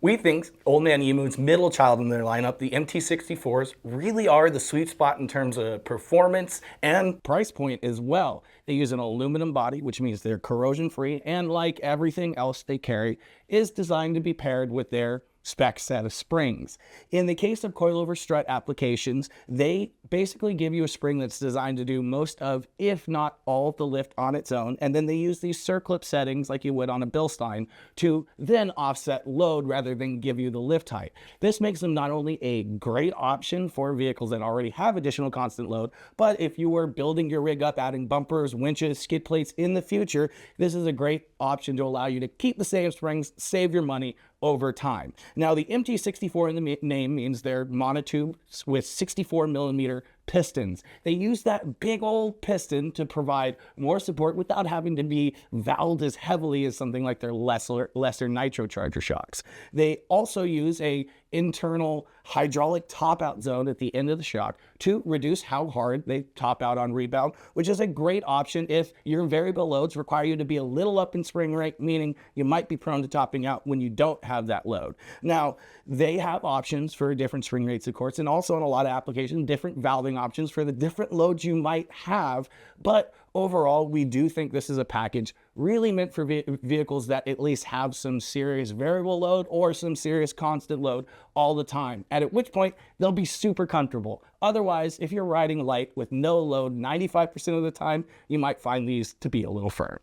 We think Old Man Emu's middle child in their lineup, the MT64s, really are the sweet spot in terms of performance and price point as well. They use an aluminum body, which means they're corrosion free, and like everything else they carry, is designed to be paired with their spec set of springs. In the case of coilover strut applications, they basically give you a spring that's designed to do most of, if not all, of the lift on its own, and then they use these circlip settings like you would on a Bilstein to then offset load rather than give you the lift height. This makes them not only a great option for vehicles that already have additional constant load, but if you were building your rig up, adding bumpers, winches, skid plates in the future, this is a great option to allow you to keep the same springs, save your money over time. Now, the MT64 in the name means they're monotube with 64 millimeter pistons. They use that big old piston to provide more support without having to be valved as heavily as something like their lesser nitrocharger shocks. They also use a internal hydraulic top out zone at the end of the shock to reduce how hard they top out on rebound, which is a great option if your variable loads require you to be a little up in spring rate, meaning you might be prone to topping out when you don't have that load. Now, they have options for different spring rates, of course, and also in a lot of applications, different valving options for the different loads you might have, but overall, we do think this is a package really meant for vehicles that at least have some serious variable load or some serious constant load all the time, and at which point they'll be super comfortable. Otherwise, if you're riding light with no load 95% of the time, you might find these to be a little firm.